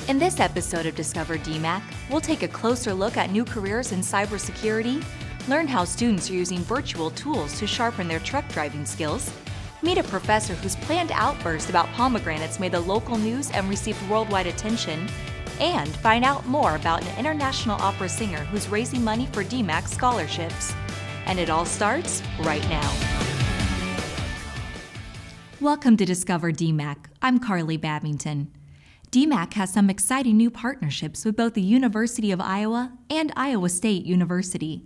In this episode of Discover DMACC, we'll take a closer look at new careers in cybersecurity, learn how students are using virtual tools to sharpen their truck driving skills, meet a professor whose planned outburst about pomegranates made the local news and received worldwide attention, and find out more about an international opera singer who's raising money for DMACC scholarships. And it all starts right now. Welcome to Discover DMACC. I'm Carly Babington. DMACC has some exciting new partnerships with both the University of Iowa and Iowa State University.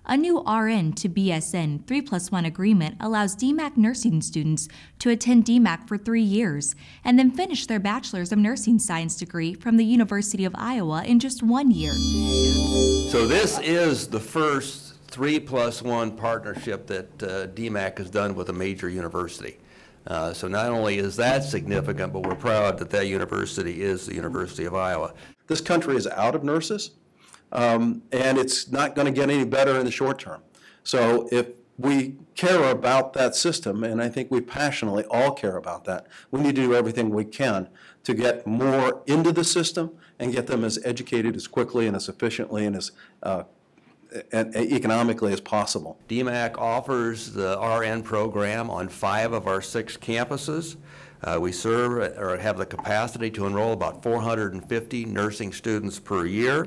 A new RN to BSN 3+1 agreement allows DMACC nursing students to attend DMACC for 3 years and then finish their Bachelor's of Nursing Science degree from the University of Iowa in just 1 year. So this is the first 3+1 partnership that DMACC has done with a major university. So not only is that significant, but we're proud that that university is the University of Iowa. This country is out of nurses, and it's not going to get any better in the short term. So if we care about that system, and I think we passionately all care about that, we need to do everything we can to get more into the system and get them as educated as quickly and as efficiently and as and economically as possible. DMACC offers the RN program on 5 of our 6 campuses. We serve or have the capacity to enroll about 450 nursing students per year,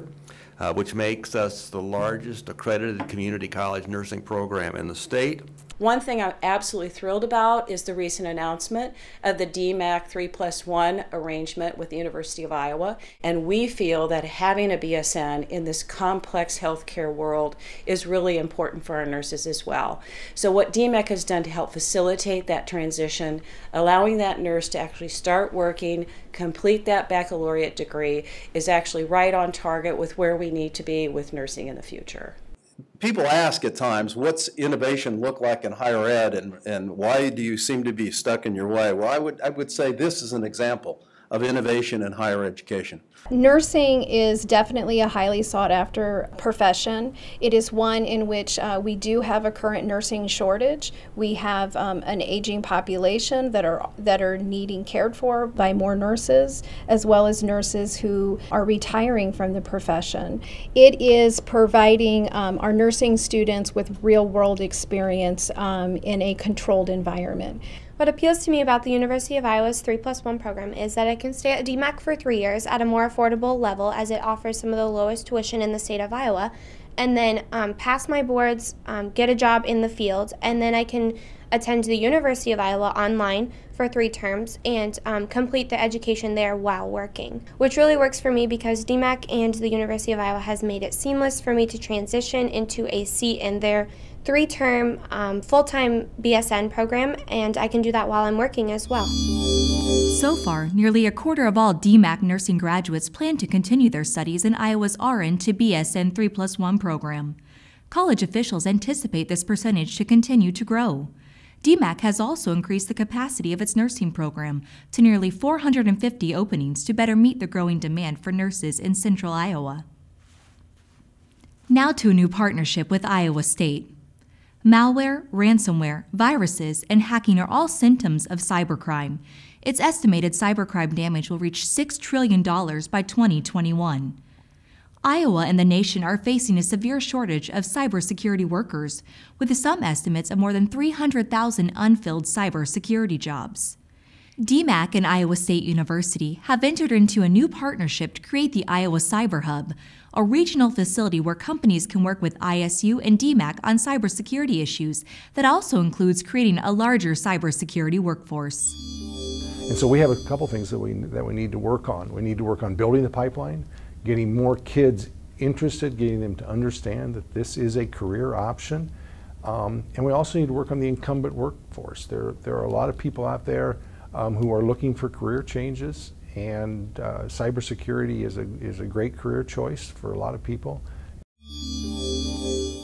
which makes us the largest accredited community college nursing program in the state. One thing I'm absolutely thrilled about is the recent announcement of the DMACC 3+1 arrangement with the University of Iowa. And we feel that having a BSN in this complex healthcare world is really important for our nurses as well. So what DMACC has done to help facilitate that transition, allowing that nurse to actually start working, complete that baccalaureate degree, is actually right on target with where we need to be with nursing in the future. People ask at times, what's innovation look like in higher ed, and why do you seem to be stuck in your way? Well, I would say this is an example of innovation in higher education. Nursing is definitely a highly sought after profession. It is one in which we do have a current nursing shortage. We have an aging population that are needing cared for by more nurses, as well as nurses who are retiring from the profession. It is providing our nursing students with real world experience in a controlled environment. What appeals to me about the University of Iowa's 3+1 program is that I can stay at DMACC for 3 years at a more affordable level, as it offers some of the lowest tuition in the state of Iowa, and then pass my boards, get a job in the field, and then I can attend the University of Iowa online for 3 terms and complete the education there while working, which really works for me because DMACC and the University of Iowa has made it seamless for me to transition into a seat in their 3-term full-time BSN program, and I can do that while I'm working as well. So far, nearly a quarter of all DMACC nursing graduates plan to continue their studies in Iowa's RN to BSN 3+1 program. College officials anticipate this percentage to continue to grow. DMACC has also increased the capacity of its nursing program to nearly 450 openings to better meet the growing demand for nurses in central Iowa. Now to a new partnership with Iowa State. Malware, ransomware, viruses, and hacking are all symptoms of cybercrime. It's estimated cybercrime damage will reach $6 trillion by 2021. Iowa and the nation are facing a severe shortage of cybersecurity workers, with some estimates of more than 300,000 unfilled cybersecurity jobs. DMACC and Iowa State University have entered into a new partnership to create the Iowa Cyber Hub, a regional facility where companies can work with ISU and DMACC on cybersecurity issues that also includes creating a larger cybersecurity workforce. And so we have a couple things that we need to work on. We need to work on building the pipeline, getting more kids interested, getting them to understand that this is a career option. And we also need to work on the incumbent workforce. There are a lot of people out there who are looking for career changes, and cybersecurity is a great career choice for a lot of people.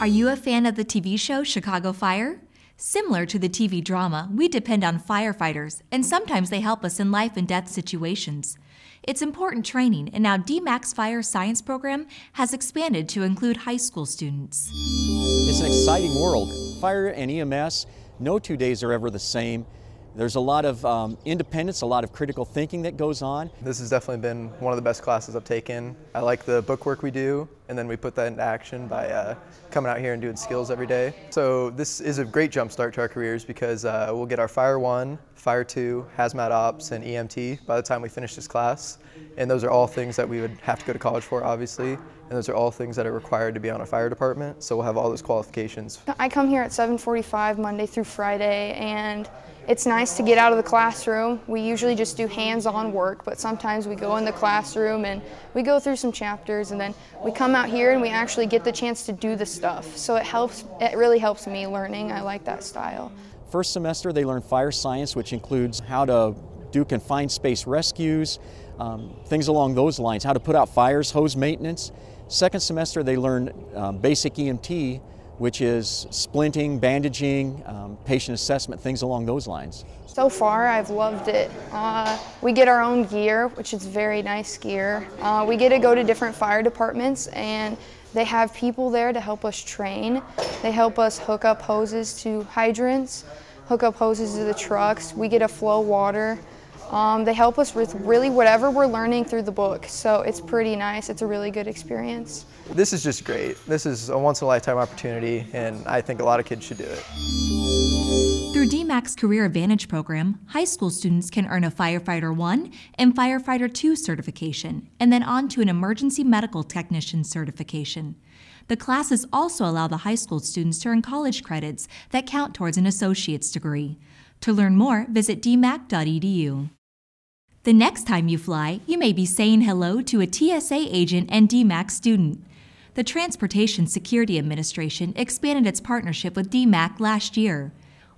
Are you a fan of the TV show Chicago Fire? Similar to the TV drama, we depend on firefighters, and sometimes they help us in life and death situations. It's important training, and now DMACC's Fire Science program has expanded to include high school students. It's an exciting world. Fire and EMS, no 2 days are ever the same. There's a lot of independence, a lot of critical thinking that goes on. This has definitely been one of the best classes I've taken. I like the book work we do, and then we put that into action by coming out here and doing skills every day. So this is a great jump start to our careers because we'll get our Fire 1, Fire 2, Hazmat Ops, and EMT by the time we finish this class. And those are all things that we would have to go to college for, obviously. And those are all things that are required to be on a fire department, so we'll have all those qualifications. I come here at 7:45 Monday through Friday, and it's nice to get out of the classroom. We usually just do hands-on work, but sometimes we go in the classroom and we go through some chapters, and then we come out here and we actually get the chance to do the stuff. So it really helps me learning. I like that style. First semester they learn fire science, which includes how to do confined space rescues, things along those lines, how to put out fires, hose maintenance. Second semester they learn basic EMT, which is splinting, bandaging, patient assessment, things along those lines. So far, I've loved it. We get our own gear, which is very nice gear. We get to go to different fire departments, and they have people there to help us train. They help us hook up hoses to hydrants, hook up hoses to the trucks. We get to flow water. They help us with really whatever we're learning through the book, so it's pretty nice. It's a really good experience. This is just great. This is a once-in-a-lifetime opportunity, and I think a lot of kids should do it. Through DMACC's Career Advantage program, high school students can earn a Firefighter 1 and Firefighter 2 certification, and then on to an Emergency Medical Technician certification. The classes also allow the high school students to earn college credits that count towards an associate's degree. To learn more, visit dmac.edu. The next time you fly, you may be saying hello to a TSA agent and DMACC student. The Transportation Security Administration expanded its partnership with DMACC last year.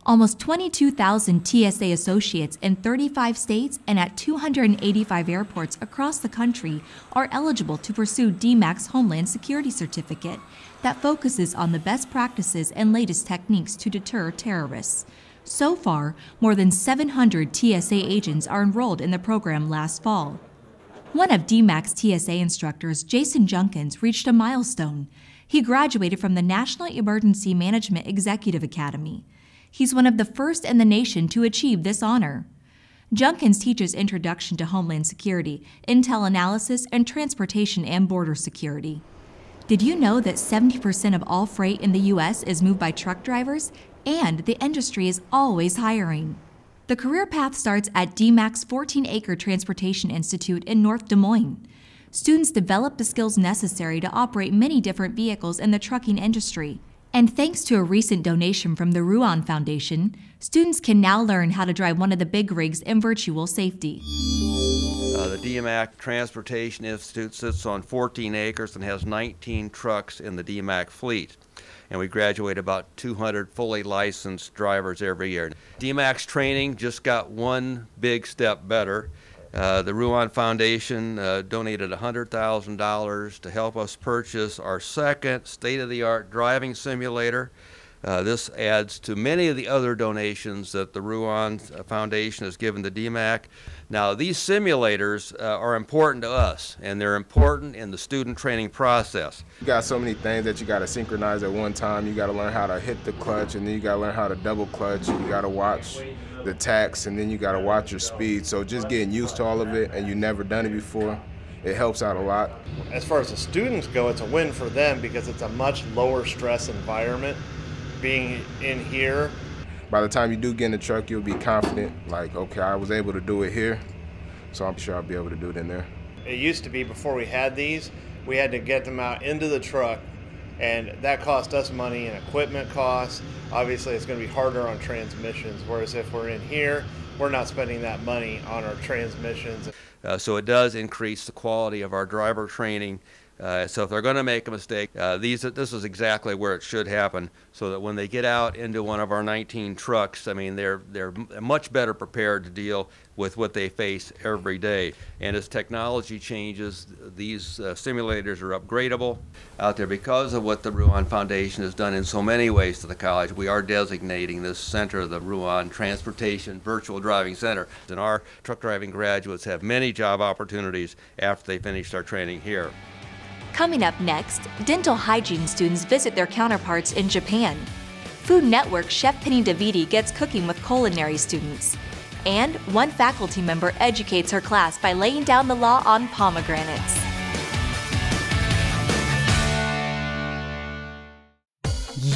Almost 22,000 TSA associates in 35 states and at 285 airports across the country are eligible to pursue DMACC's Homeland Security Certificate that focuses on the best practices and latest techniques to deter terrorists. So far, more than 700 TSA agents are enrolled in the program last fall. One of DMACC's TSA instructors, Jason Junkins, reached a milestone. He graduated from the National Emergency Management Executive Academy. He's one of the first in the nation to achieve this honor. Junkins teaches Introduction to Homeland Security, Intel Analysis, and Transportation and Border Security. Did you know that 70% of all freight in the U.S. is moved by truck drivers? And the industry is always hiring. The career path starts at DMACC's 14-acre Transportation Institute in North Des Moines. Students develop the skills necessary to operate many different vehicles in the trucking industry. And thanks to a recent donation from the Ruan Foundation, students can now learn how to drive one of the big rigs in virtual safety. The DMACC Transportation Institute sits on 14 acres and has 19 trucks in the DMACC fleet. And we graduate about 200 fully licensed drivers every year. DMACC's training just got one big step better. The Ruan Foundation donated $100,000 to help us purchase our second state-of-the-art driving simulator. This adds to many of the other donations that the Ruan Foundation has given to DMACC. Now, these simulators are important to us, and they're important in the student training process. You got so many things that you got to synchronize at one time. You got to learn how to hit the clutch, and then you got to learn how to double clutch. You got to watch the tacks, and then you got to watch your speed. So just getting used to all of it, and you've never done it before, it helps out a lot. As far as the students go, it's a win for them because it's a much lower stress environment being in here. By the time you do get in the truck, you'll be confident, like, okay, I was able to do it here, so I'm sure I'll be able to do it in there. It used to be before we had these, we had to get them out into the truck, and that cost us money and equipment costs. Obviously, it's going to be harder on transmissions, whereas if we're in here, we're not spending that money on our transmissions. So it does increase the quality of our driver training. So if they're going to make a mistake, this is exactly where it should happen, so that when they get out into one of our 19 trucks, I mean, they're much better prepared to deal with what they face every day. And as technology changes, these simulators are upgradable out there. Because of what the Ruan Foundation has done in so many ways to the college, we are designating this center the Ruan Transportation Virtual Driving Center. And our truck driving graduates have many job opportunities after they finish their training here. Coming up next, dental hygiene students visit their counterparts in Japan. Food Network chef Penny DeViti gets cooking with culinary students. And one faculty member educates her class by laying down the law on pomegranates.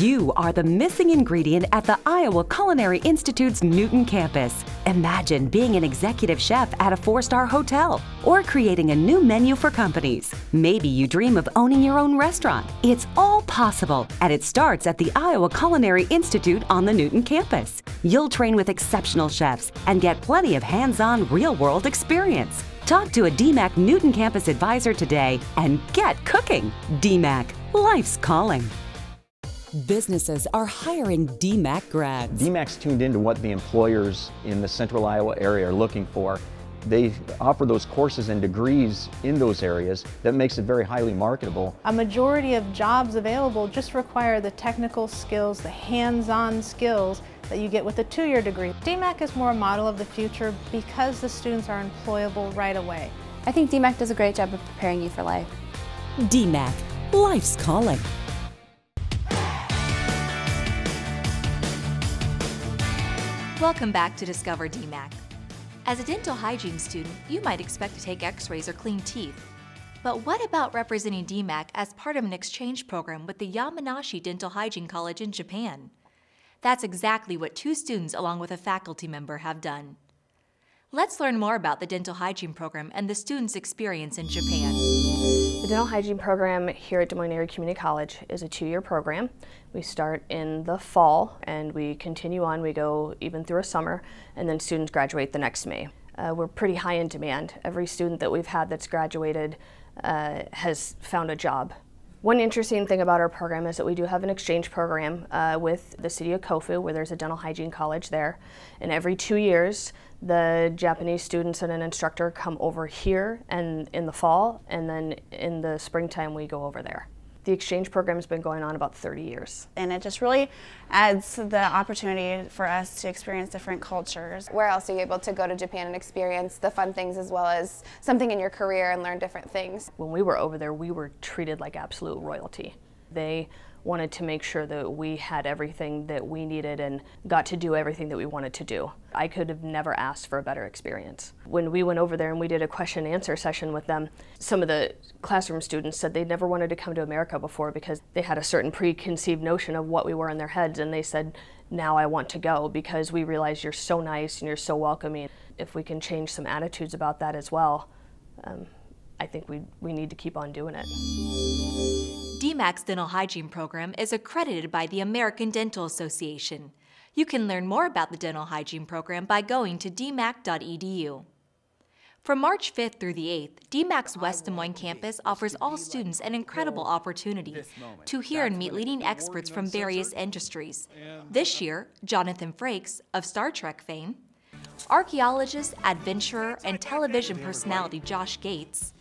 You are the missing ingredient at the Iowa Culinary Institute's Newton campus. Imagine being an executive chef at a 4-star hotel or creating a new menu for companies. Maybe you dream of owning your own restaurant. It's all possible, and it starts at the Iowa Culinary Institute on the Newton campus. You'll train with exceptional chefs and get plenty of hands-on, real-world experience. Talk to a DMACC Newton campus advisor today and get cooking. DMACC, life's calling. Businesses are hiring DMACC grads. DMACC's tuned into what the employers in the central Iowa area are looking for. They offer those courses and degrees in those areas that makes it very highly marketable. A majority of jobs available just require the technical skills, the hands-on skills that you get with a 2-year degree. DMACC is more a model of the future because the students are employable right away. I think DMACC does a great job of preparing you for life. DMACC, life's calling. Welcome back to Discover DMACC. As a dental hygiene student, you might expect to take x-rays or clean teeth. But what about representing DMACC as part of an exchange program with the Yamanashi Dental Hygiene College in Japan? That's exactly what 2 students along with a faculty member have done. Let's learn more about the dental hygiene program and the students' experience in Japan. The dental hygiene program here at Des Moines Area Community College is a 2-year program. We start in the fall and we continue on. We go even through a summer, and then students graduate the next May. We're pretty high in demand. Every student that we've had that's graduated has found a job. One interesting thing about our program is that we do have an exchange program with the city of Kofu, where there's a dental hygiene college there. And every 2 years, the Japanese students and an instructor come over here and in the fall, and then in the springtime we go over there. The exchange program has been going on about 30 years. And it just really adds the opportunity for us to experience different cultures. Where else are you able to go to Japan and experience the fun things as well as something in your career and learn different things? When we were over there, we were treated like absolute royalty. They wanted to make sure that we had everything that we needed and got to do everything that we wanted to do. I could have never asked for a better experience. When we went over there and we did a question and answer session with them, some of the classroom students said they'd never wanted to come to America before because they had a certain preconceived notion of what we were in their heads, and they said, now I want to go because we realize you're so nice and you're so welcoming. If we can change some attitudes about that as well, I think we need to keep on doing it. DMACC's dental hygiene program is accredited by the American Dental Association. You can learn more about the dental hygiene program by going to dmacc.edu. From March 5th through the 8th, DMACC's West Des Moines campus offers all students an incredible opportunity to hear and meet leading experts from various industries. This year, Jonathan Frakes, of Star Trek fame, archaeologist, adventurer, and television personality Josh Gates,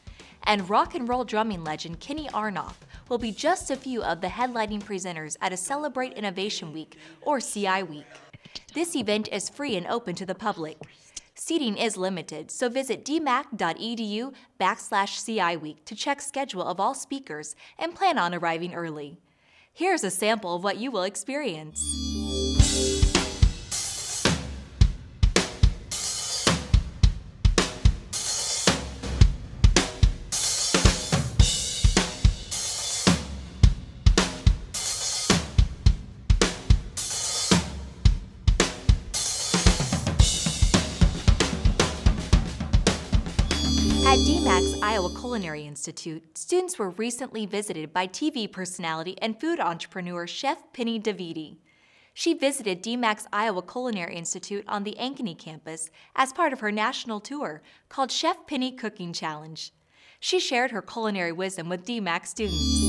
and rock and roll drumming legend Kenny Arnoff will be just a few of the headlining presenters at a Celebrate Innovation Week, or CI Week. This event is free and open to the public. Seating is limited, so visit dmacc.edu/CI Week to check schedule of all speakers and plan on arriving early. Here's a sample of what you will experience. At DMACC's Iowa Culinary Institute, students were recently visited by TV personality and food entrepreneur Chef Penny DeViti. She visited DMACC's Iowa Culinary Institute on the Ankeny campus as part of her national tour called Chef Penny Cooking Challenge. She shared her culinary wisdom with DMACC students.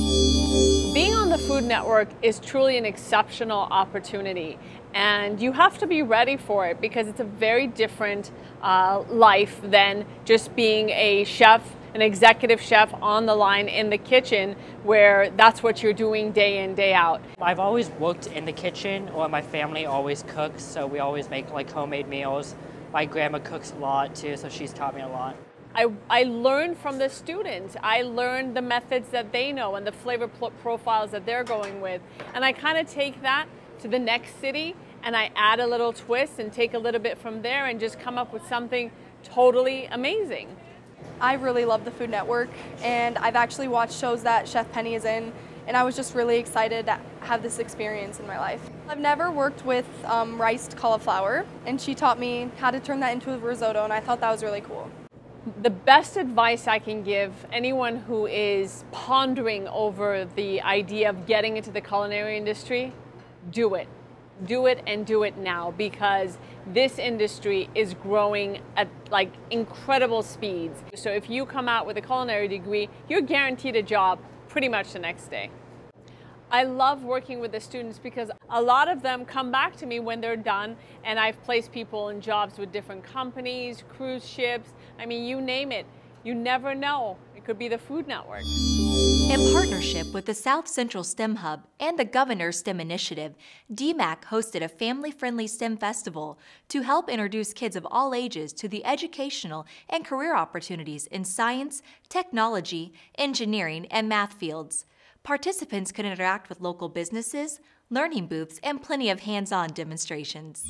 Being on the Food Network is truly an exceptional opportunity, and you have to be ready for it because it's a very different life than just being a chef, an executive chef on the line in the kitchen, where that's what you're doing day in, day out. I've always worked in the kitchen, or my family always cooks, so we always make like homemade meals. My grandma cooks a lot too, so she's taught me a lot. I learned from the students. I learned the methods that they know and the flavor profiles that they're going with. And I kind of take that to the next city and I add a little twist and take a little bit from there and just come up with something totally amazing. I really love the Food Network, and I've actually watched shows that Chef Penny is in, and I was just really excited to have this experience in my life. I've never worked with riced cauliflower, and she taught me how to turn that into a risotto, and I thought that was really cool. The best advice I can give anyone who is pondering over the idea of getting into the culinary industry, do it. Do it and do it now, because this industry is growing at like incredible speeds. So if you come out with a culinary degree, you're guaranteed a job pretty much the next day. I love working with the students because a lot of them come back to me when they're done, and I've placed people in jobs with different companies, cruise ships, I mean, you name it. You never know. It could be the Food Network. In partnership with the South Central STEM Hub and the Governor's STEM Initiative, DMACC hosted a family-friendly STEM festival to help introduce kids of all ages to the educational and career opportunities in science, technology, engineering, and math fields. Participants could interact with local businesses, learning booths, and plenty of hands-on demonstrations.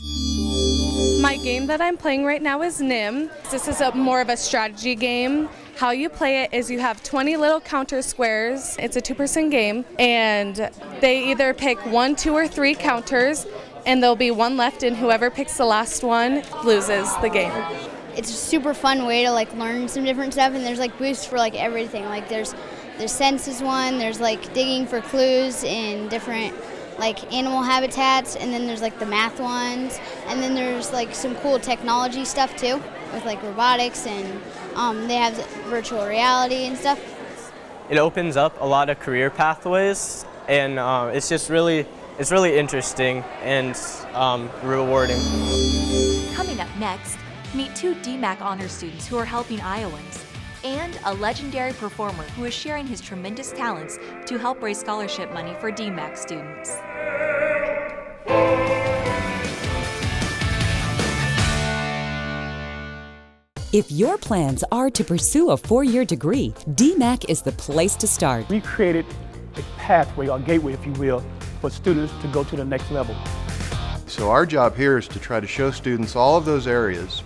My game that I'm playing right now is NIM. This is more of a strategy game. How you play it is you have 20 little counter squares. It's a two-person game, and they either pick 1, 2, or 3 counters, and there'll be one left, and whoever picks the last one loses the game. It's a super fun way to like learn some different stuff, and there's like boosts for like everything. Like there's senses one, there's like digging for clues in different like animal habitats, and then there's like the math ones, and then there's like some cool technology stuff too with like robotics, and they have virtual reality and stuff. It opens up a lot of career pathways, and it's just really interesting and rewarding. Coming up next, meet 2 DMACC honor students who are helping Iowans, and a legendary performer who is sharing his tremendous talents to help raise scholarship money for DMACC students. If your plans are to pursue a 4-year degree, DMACC is the place to start. We created a pathway, or gateway if you will, for students to go to the next level. So our job here is to try to show students all of those areas,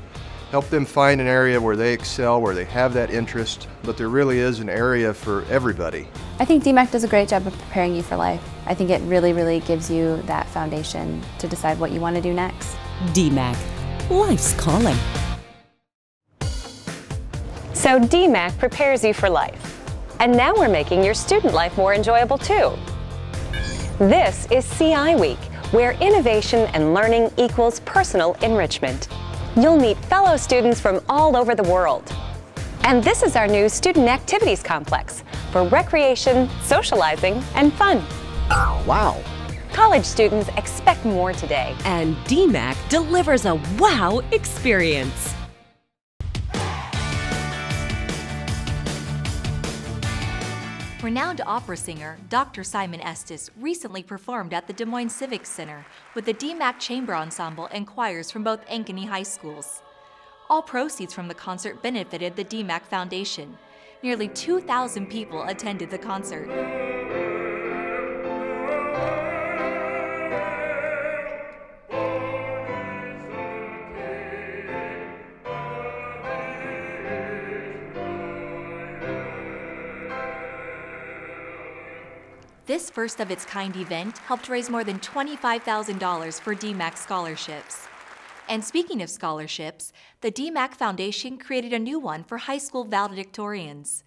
help them find an area where they excel, where they have that interest, but there really is an area for everybody. I think DMACC does a great job of preparing you for life. I think it really gives you that foundation to decide what you want to do next. DMACC, life's calling. So DMACC prepares you for life. And now we're making your student life more enjoyable too. This is CI Week, where innovation and learning equals personal enrichment. You'll meet fellow students from all over the world. And this is our new Student Activities Complex for recreation, socializing, and fun. Wow. College students expect more today. And DMACC delivers a wow experience. Renowned opera singer Dr. Simon Estes recently performed at the Des Moines Civic Center with the DMACC Chamber Ensemble and choirs from both Ankeny high schools. All proceeds from the concert benefited the DMACC Foundation. Nearly 2,000 people attended the concert. This first-of-its-kind event helped raise more than $25,000 for DMACC scholarships. And speaking of scholarships, the DMACC Foundation created a new one for high school valedictorians.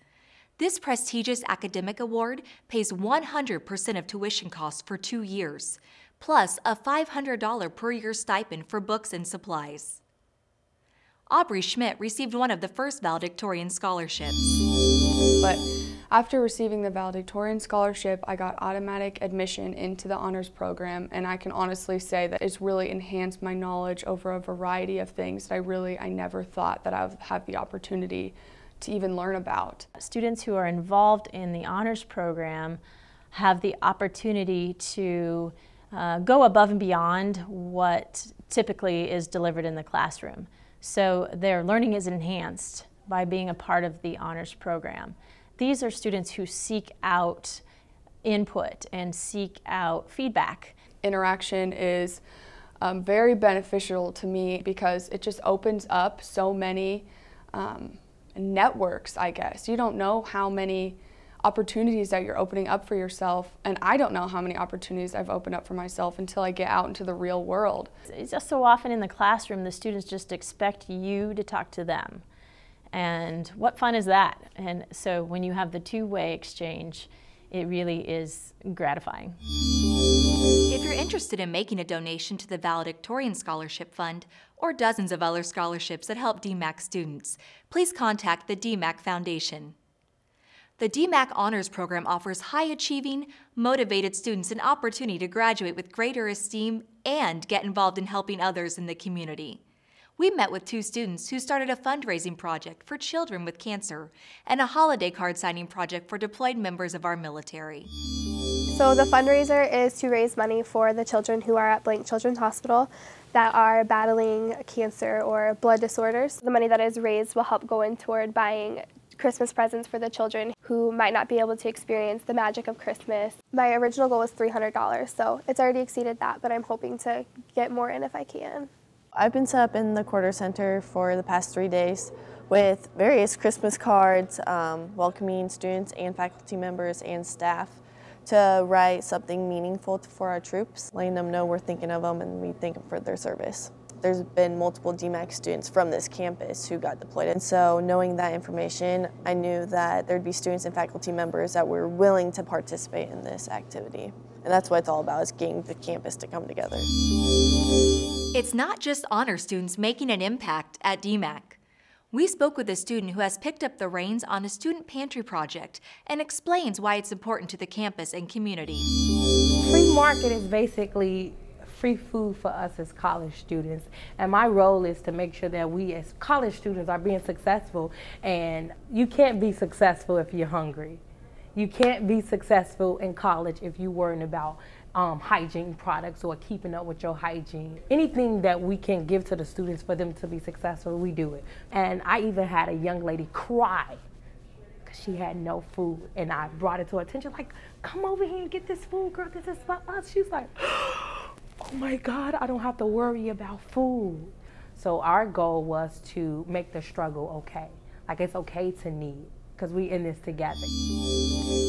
This prestigious academic award pays 100% of tuition costs for 2 years, plus a $500 per year stipend for books and supplies. Aubrey Schmidt received one of the first valedictorian scholarships. But after receiving the valedictorian scholarship, I got automatic admission into the honors program, and I can honestly say that it's really enhanced my knowledge over a variety of things that I never thought that I would have the opportunity to even learn about. Students who are involved in the honors program have the opportunity to go above and beyond what typically is delivered in the classroom. So their learning is enhanced by being a part of the honors program. These are students who seek out input and seek out feedback. interaction is very beneficial to me because it just opens up so many networks, I guess. You don't know how many opportunities that you're opening up for yourself, and I don't know how many opportunities I've opened up for myself until I get out into the real world. It's just so often in the classroom the students just expect you to talk to them, and what fun is that? And so when you have the two-way exchange, it really is gratifying. If you're interested in making a donation to the Valedictorian Scholarship Fund or dozens of other scholarships that help DMACC students, please contact the DMACC Foundation. The DMACC Honors Program offers high-achieving, motivated students an opportunity to graduate with greater esteem and get involved in helping others in the community. We met with 2 students who started a fundraising project for children with cancer and a holiday card signing project for deployed members of our military. So the fundraiser is to raise money for the children who are at Blank Children's Hospital that are battling cancer or blood disorders. The money that is raised will help go in toward buying Christmas presents for the children who might not be able to experience the magic of Christmas. My original goal was $300, so it's already exceeded that, but I'm hoping to get more in if I can. I've been set up in the Quarter Center for the past 3 days with various Christmas cards, welcoming students and faculty members and staff to write something meaningful for our troops, letting them know we're thinking of them and we thank them for their service. There's been multiple DMACC students from this campus who got deployed, and so knowing that information, I knew that there'd be students and faculty members that were willing to participate in this activity. And that's what it's all about, is getting the campus to come together. It's not just honor students making an impact at DMACC. We spoke with a student who has picked up the reins on a student pantry project and explains why it's important to the campus and community. Free market is basically free food for us as college students, and my role is to make sure that we as college students are being successful, and you can't be successful if you're hungry. You can't be successful in college if you're worrying about hygiene products or keeping up with your hygiene. Anything that we can give to the students for them to be successful, we do it. And I even had a young lady cry because she had no food, and I brought it to her attention, like, come over here and get this food, girl, this is for us. She's like, oh my God, I don't have to worry about food. So our goal was to make the struggle okay. Like, it's okay to need, because we in this together.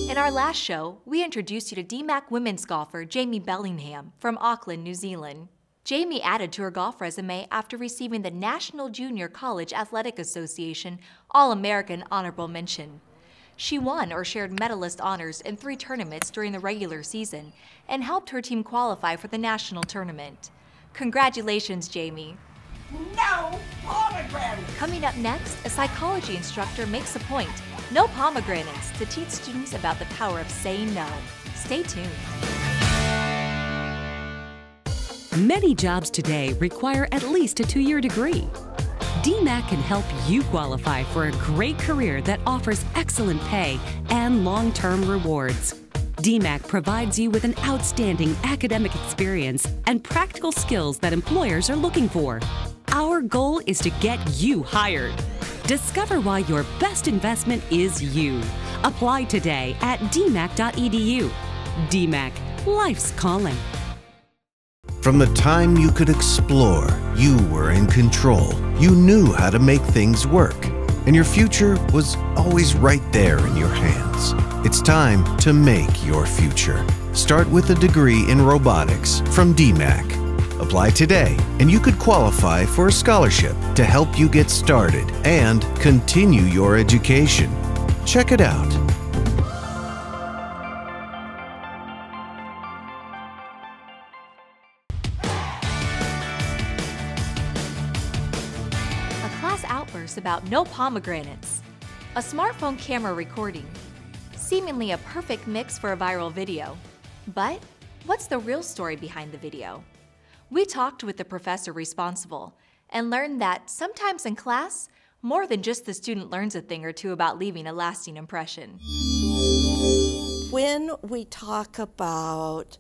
In our last show, we introduced you to DMACC women's golfer Jamie Bellingham from Auckland, New Zealand. Jamie added to her golf resume after receiving the National Junior College Athletic Association All-American Honorable Mention. She won or shared medalist honors in 3 tournaments during the regular season and helped her team qualify for the national tournament. Congratulations, Jamie. No pomegranates! Coming up next, a psychology instructor makes a point. No pomegranates, to teach students about the power of saying no. Stay tuned. Many jobs today require at least a 2-year degree. DMACC can help you qualify for a great career that offers excellent pay and long-term rewards. DMACC provides you with an outstanding academic experience and practical skills that employers are looking for. Our goal is to get you hired. Discover why your best investment is you. Apply today at dmac.edu. DMACC, life's calling. From the time you could explore, you were in control. You knew how to make things work, and your future was always right there in your hands. It's time to make your future. Start with a degree in robotics from DMACC. Apply today, and you could qualify for a scholarship to help you get started and continue your education. Check it out. Outbursts about no pomegranates, a smartphone camera recording, seemingly a perfect mix for a viral video. But what's the real story behind the video? We talked with the professor responsible and learned that sometimes in class, more than just the student learns a thing or two about leaving a lasting impression. When we talk about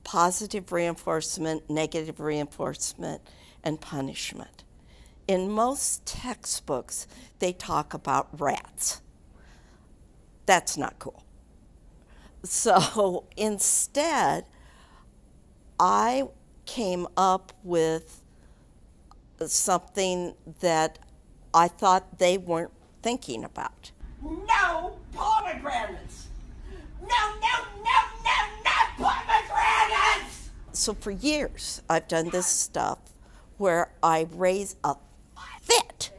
positive reinforcement, negative reinforcement, and punishment, in most textbooks, they talk about rats. That's not cool. So instead, I came up with something that I thought they weren't thinking about. No pomegranates! No pomegranates! So for years, I've done this stuff where I raise a fit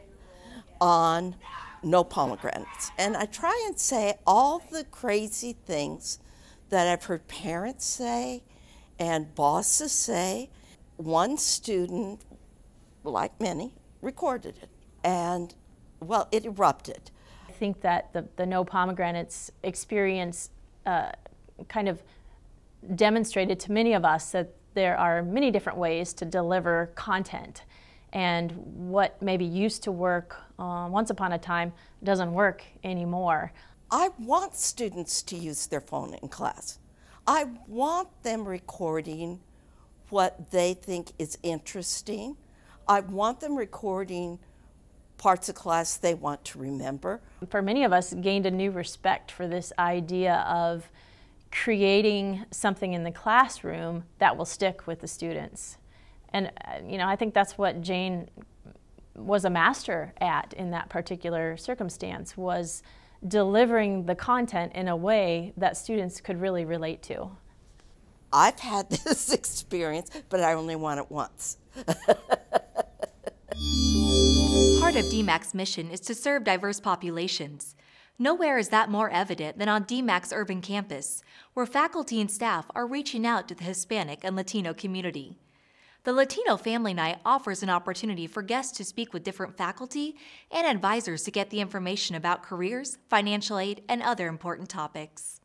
on no pomegranates. And I try and say all the crazy things that I've heard parents say and bosses say. One student, like many, recorded it. And, well, it erupted. I think that the no pomegranates experience kind of demonstrated to many of us that there are many different ways to deliver content. And what maybe used to work once upon a time doesn't work anymore. I want students to use their phone in class. I want them recording what they think is interesting. I want them recording parts of class they want to remember. For many of us, gained a new respect for this idea of creating something in the classroom that will stick with the students. And I think that's what Jane was a master at in that particular circumstance, was delivering the content in a way that students could really relate to. I've had this experience, but I only want it once. Part of DMACC's mission is to serve diverse populations. Nowhere is that more evident than on DMACC's urban campus, where faculty and staff are reaching out to the Hispanic and Latino community. The Latino Family Night offers an opportunity for guests to speak with different faculty and advisors to get the information about careers, financial aid, and other important topics.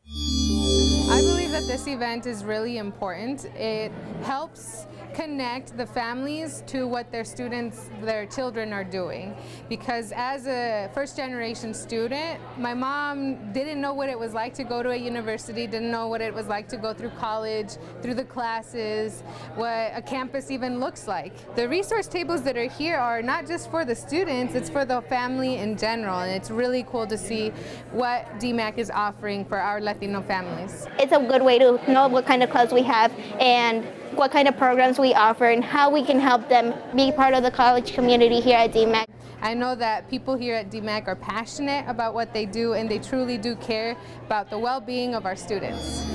I believe that this event is really important. It helps connect the families to what their students, their children are doing. Because as a first-generation student, my mom didn't know what it was like to go to a university, didn't know what it was like to go through college, through the classes, what a campus even looks like. The resource tables that are here are not just for the students, it's for the family in general, and it's really cool to see what DMACC is offering for our Latino families. It's a good way to know what kind of clubs we have and what kind of programs we offer and how we can help them be part of the college community here at DMACC. I know that people here at DMACC are passionate about what they do, and they truly do care about the well-being of our students.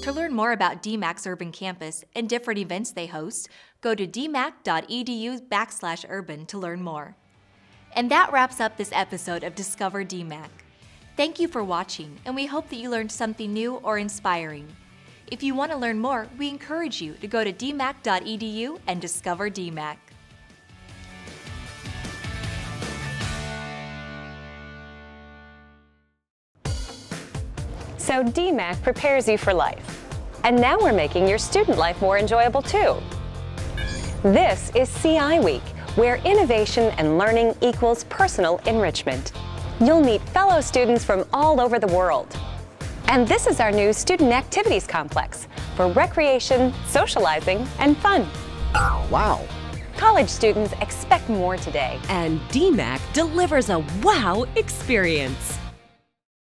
To learn more about DMACC's urban campus and different events they host, go to dmac.edu/urban to learn more. And that wraps up this episode of Discover DMACC. Thank you for watching, and we hope that you learned something new or inspiring. If you want to learn more, we encourage you to go to dmac.edu and discover DMACC. So DMACC prepares you for life. And now we're making your student life more enjoyable too. This is CI Week, where innovation and learning equals personal enrichment. You'll meet fellow students from all over the world. And this is our new Student Activities Complex for recreation, socializing, and fun. Wow! College students expect more today. And DMACC delivers a wow experience.